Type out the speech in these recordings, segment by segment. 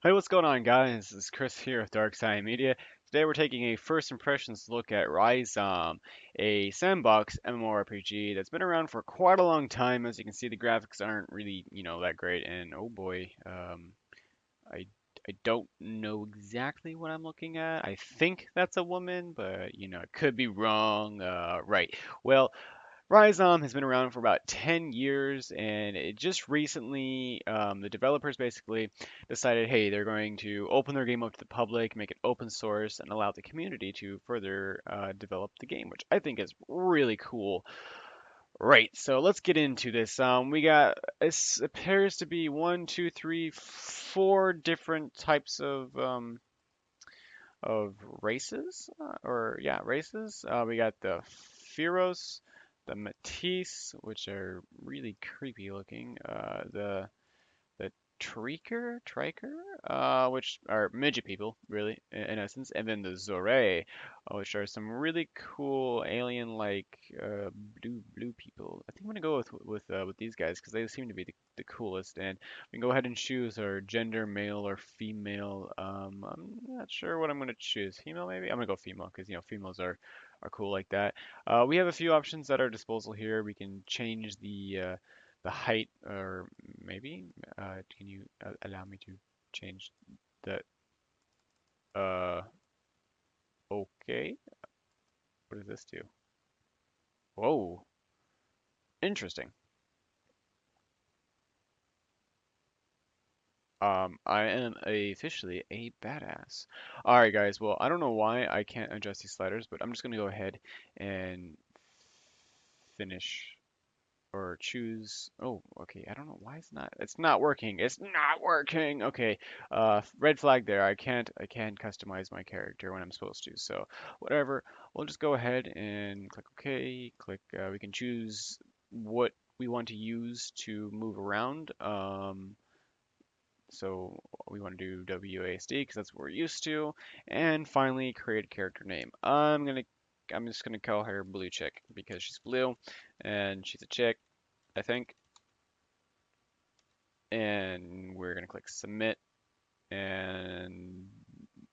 Hey, what's going on, guys? This is Chris here with Dark Side Media. Today we're taking a first impressions look at Ryzom, a sandbox MMORPG that's been around for quite a long time. As you can see, the graphics aren't really, that great. And oh boy, I I don't know exactly what I'm looking at. I think that's a woman, but it could be wrong. Right. Well, Ryzom has been around for about 10 years, and it just recently, the developers basically decided, hey, they're going to open their game up to the public, make it open source, and allow the community to further develop the game, which I think is really cool. Right, so let's get into this. We got, it appears to be one, two, three, four different types of races, or yeah, races. We got the Feros, the Matisse, which are really creepy looking. The Triker, which are midget people, really, in essence, and then the Zoré, which are some really cool alien-like blue people. I think I'm gonna go with these guys because they seem to be the coolest. And we can go ahead and choose our gender, male or female. I'm not sure what I'm gonna choose. Female, maybe. I'm gonna go female because females are cool like that. We have a few options at our disposal here. We can change the height, or maybe can you allow me to change the okay, what does this do? Whoa, interesting. I am officially a badass. All right, guys. Well, I don't know why I can't adjust these sliders, but I'm just gonna go ahead and finish or choose. Oh, okay. I don't know why it's not working. It's not working. Okay. Red flag there. I can't customize my character when I'm supposed to. So whatever. We'll just go ahead and click OK. Click. We can choose what we want to use to move around. So we want to do WASD because that's what we're used to. And finally, create a character name. I'm just gonna call her Blue Chick because she's blue and she's a chick, I think. And we're gonna click submit, and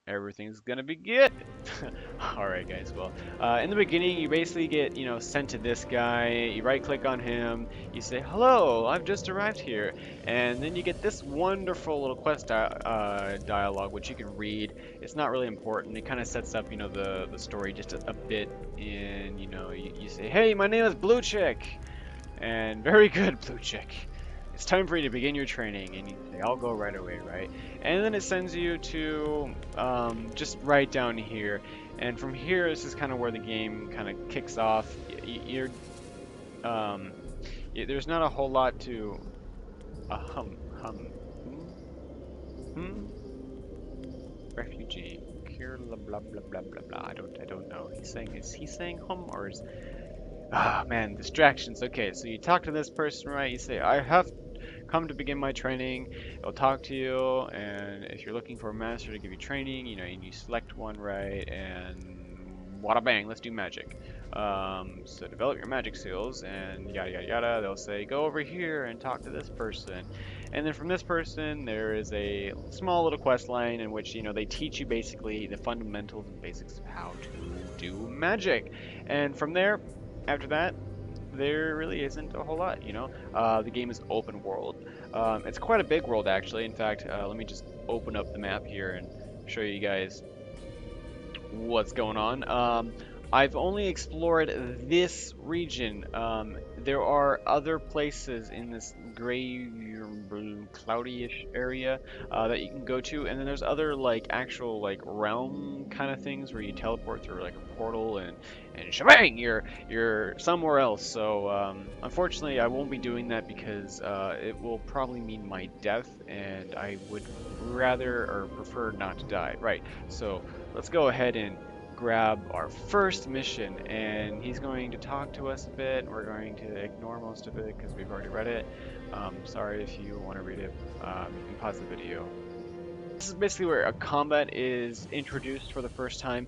everything's gonna be good. All right, guys. Well, in the beginning, you basically get, sent to this guy. You right click on him. You say, "Hello, I've just arrived here," and then you get this wonderful little quest dialogue, which you can read. It's not really important. It kind of sets up, the story just a bit. And you say, "Hey, my name is Blue Chick." And very good, Blue Chick. It's time for you to begin your training. And you say, I'll go right away, right? And then it sends you to just right down here. And from here, this is kind of where the game kind of kicks off. Um, there's not a whole lot to hum, hmm, refugee, cure, blah blah blah blah blah blah. I don't know. Is he saying hum, or is ah, man, distractions. Okay, so you talk to this person, right? You say, I have come to begin my training. It'll talk to you, and if you're looking for a master to give you training, and you select one, right? And wada bang, let's do magic. So develop your magic skills, and yada yada yada. They'll say, go over here and talk to this person. And then from this person, there is a small little quest line in which, they teach you basically the fundamentals and basics of how to do magic. And from there, after that, there really isn't a whole lot, the game is open world. It's quite a big world, actually. In fact, let me just open up the map here and show you guys what's going on. I've only explored this region. There are other places in this gray, blue, cloudy-ish area that you can go to, and then there's other like actual like realm kind of things where you teleport through like a portal, and shebang, you're somewhere else. So unfortunately, I won't be doing that because it will probably mean my death, and I would rather or prefer not to die. Right. So let's go ahead and grab our first mission, and he's going to talk to us a bit. We're going to ignore most of it because we've already read it. Sorry if you want to read it. You can pause the video. This is basically where a combat is introduced for the first time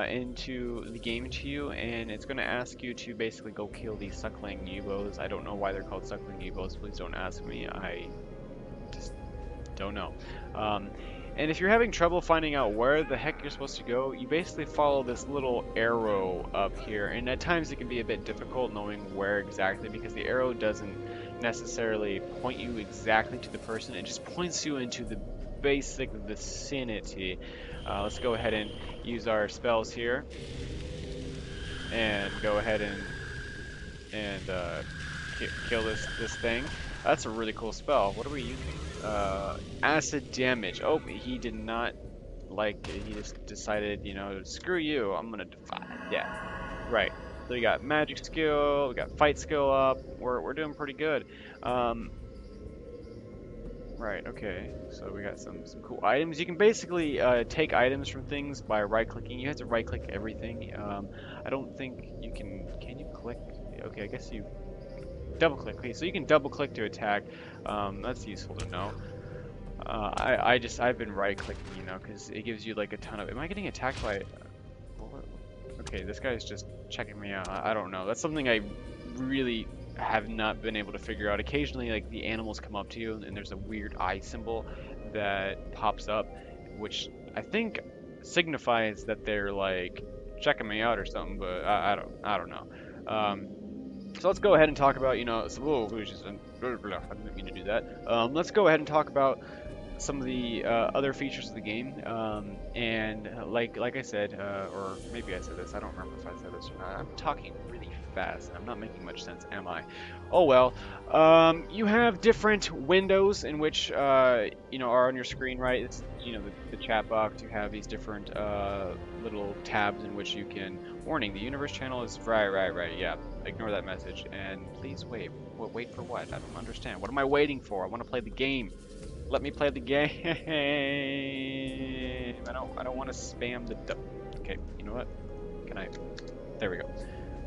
into the game to you, and it's going to ask you to basically go kill these suckling Yubos. I don't know why they're called suckling Yubos. Please don't ask me. I just don't know. Um, And if you're having trouble finding out where the heck you're supposed to go, you basically follow this little arrow up here. And at times it can be a bit difficult knowing where exactly, because the arrow doesn't necessarily point you exactly to the person. It just points you into the basic vicinity. Let's go ahead and use our spells here and go ahead and kill this thing. That's a really cool spell. What are we using? Acid damage. Oh, he did not like it. He just decided, you know, screw you. I'm gonna defy. Yeah, right. So we got magic skill. We got fight skill up. We're doing pretty good. Um, right. Okay. So we got some cool items. You can basically take items from things by right-clicking. You have to right-click everything. I don't think you can. Can you click? Okay, I guess you double click. Okay, so you can double click to attack. That's useful to know. I've been right clicking, you know, because it gives you like a ton of. Am I getting attacked by? Okay, this guy's just checking me out. I don't know. That's something I really have not been able to figure out. Occasionally, like the animals come up to you, and there's a weird eye symbol that pops up, which I think signifies that they're like checking me out or something. But I don't know. So let's go ahead and talk about, you know, whoa, I didn't mean to do that. Let's go ahead and talk about some of the other features of the game. And like I said, or maybe I said this, I don't remember if I said this or not. I'm talking really fast. I'm not making much sense, am I? Oh well. You have different windows in which, you know, are on your screen, right? It's, you know, the chat box. You have these different little tabs in which you can. Warning: the universe channel is right. Yeah, ignore that message and please wait. Wait for what? I don't understand. What am I waiting for? I want to play the game. Let me play the game. I don't want to spam the. Okay, you know what? Can I? There we go.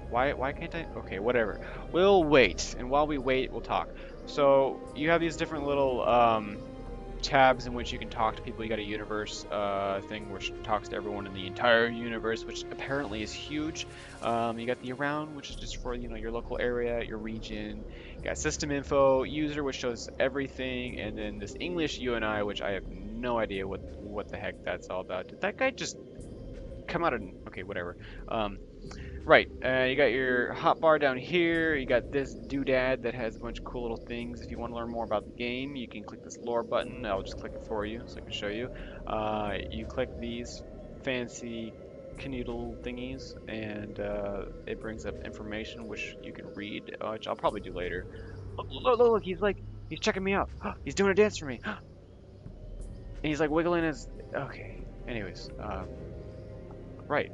Why can't I? Okay, whatever. We'll wait, and while we wait, we'll talk. So you have these different little tabs in which you can talk to people. You got a universe thing which talks to everyone in the entire universe, which apparently is huge. You got the around, which is just for, you know, your local area, your region. You got system info, user, which shows everything, and then this English UNI, which I have no idea what the heck that's all about. Did that guy just come out of? Okay, whatever. Right, you got your hotbar down here, you got this doodad that has a bunch of cool little things. If you want to learn more about the game, you can click this lore button. I'll just click it for you so I can show you. You click these fancy canoodle thingies, and it brings up information which you can read, which I'll probably do later. Look, he's checking me out. He's doing a dance for me. And he's like wiggling his, okay, anyways, right,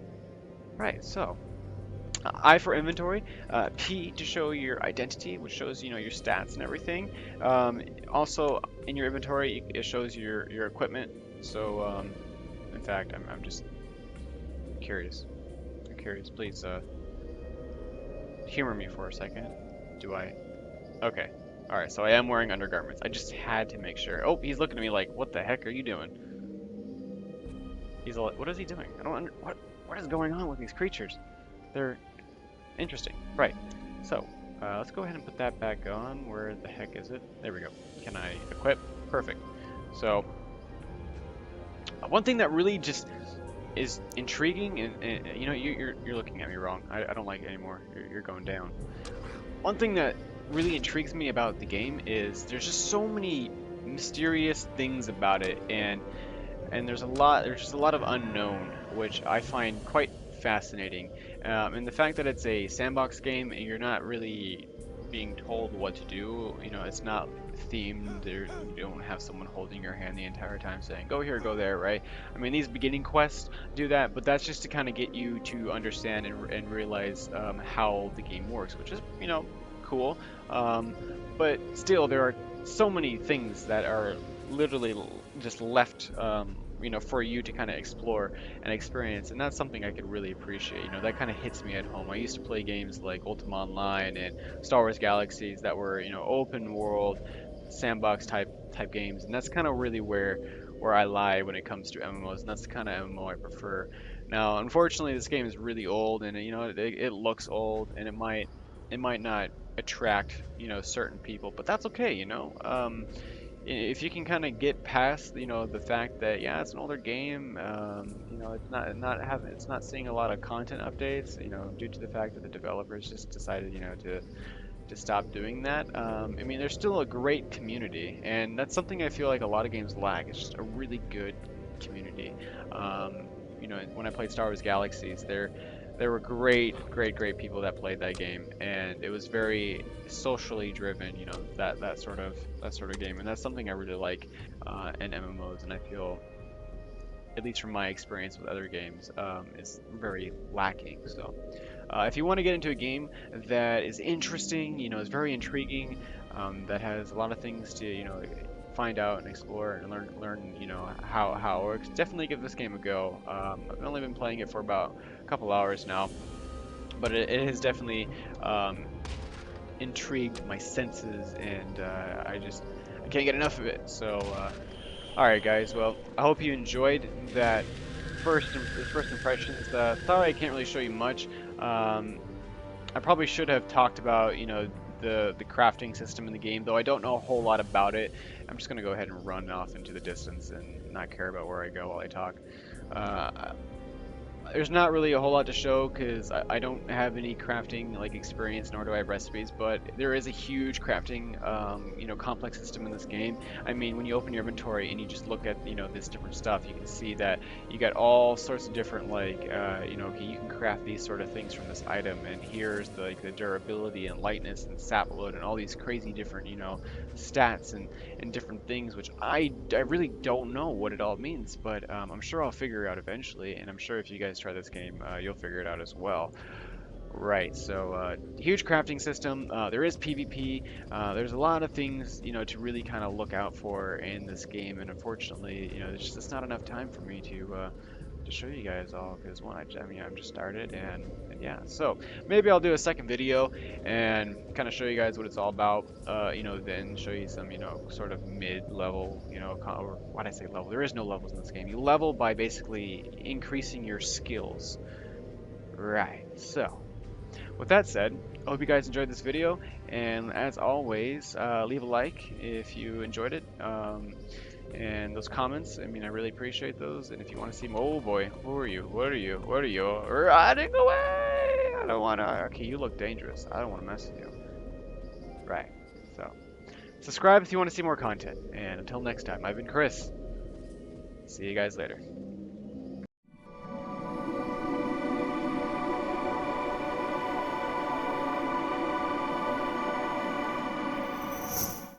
so. I for inventory, P to show your identity, which shows, you know, your stats and everything. Also in your inventory, it shows your equipment. So in fact, I'm just curious. I'm curious. Please humor me for a second. Do I? Okay. All right. So I am wearing undergarments. I just had to make sure. Oh, he's looking at me like, what the heck are you doing? He's like, what is he doing? I don't what is going on with these creatures? They're interesting. Right. So, let's go ahead and put that back on. Where the heck is it? There we go. Can I equip? Perfect. So, one thing that really just is intriguing, and you know, you're looking at me wrong. I don't like it anymore. You're going down. One thing that really intrigues me about the game is there's just so many mysterious things about it, and there's just a lot of unknown, which I find quite fascinating. And the fact that it's a sandbox game and you're not really being told what to do, you know, it's not themed. You don't have someone holding your hand the entire time saying, go here, go there, right? I mean, these beginning quests do that, but that's just to kind of get you to understand and realize how the game works, which is, you know, cool. But still, there are so many things that are literally just left you know, for you to kind of explore and experience, and that's something I could really appreciate. You know, that kind of hits me at home. I used to play games like Ultima Online and Star Wars Galaxies that were, you know, open world sandbox type games, and that's kind of really where I lie when it comes to MMOs, and that's the kind of MMO I prefer. Now, unfortunately, this game is really old, and you know, it looks old, and it might not attract, you know, certain people, but that's okay. You know, if you can kind of get past, the fact that yeah, it's an older game, it's not seeing a lot of content updates, due to the fact that the developers just decided, to stop doing that. I mean, there's still a great community, and that's something I feel like a lot of games lack. It's just a really good community. When I played Star Wars Galaxies, there were great people that played that game, and it was very socially driven. That sort of game, and that's something I really like in MMOs, and I feel, at least from my experience with other games, is very lacking. So, if you want to get into a game that is interesting, is very intriguing, that has a lot of things to, find out and explore and learn, how it works, definitely give this game a go. I've only been playing it for about a couple hours now, but it has definitely intrigued my senses, and I can't get enough of it. So, all right, guys. Well, I hope you enjoyed that first impressions. Sorry, I can't really show you much. I probably should have talked about, the crafting system in the game, though I don't know a whole lot about it. I'm just gonna go ahead and run off into the distance and not care about where I go while I talk. Uh, there's not really a whole lot to show because I don't have any crafting like experience, nor do I have recipes, but there is a huge crafting complex system in this game. I mean, when you open your inventory and you just look at this different stuff, you can see that you got all sorts of different, like okay, you can craft these sort of things from this item, and here's the durability and lightness and sap load and all these crazy different stats and different things, which I really don't know what it all means, but I'm sure I'll figure it out eventually, and I'm sure if you guys try this game, you'll figure it out as well. Right, so huge crafting system. There is PvP. There's a lot of things, to really kind of look out for in this game, and unfortunately, there's just not enough time for me to show you guys all, because one, I mean, I've just started, and yeah, so maybe I'll do a second video and kind of show you guys what it's all about, then show you some, sort of mid-level, or why'd I say level? There is no levels in this game. You level by basically increasing your skills. Right, so with that said, I hope you guys enjoyed this video, and as always, leave a like if you enjoyed it. And those comments, I mean, I really appreciate those. And if you want to see more, oh boy, who are you? What are you? What are you? Running away! I don't want to. Okay, you look dangerous. I don't want to mess with you. Right. So, subscribe if you want to see more content. And until next time, I've been Chris. See you guys later.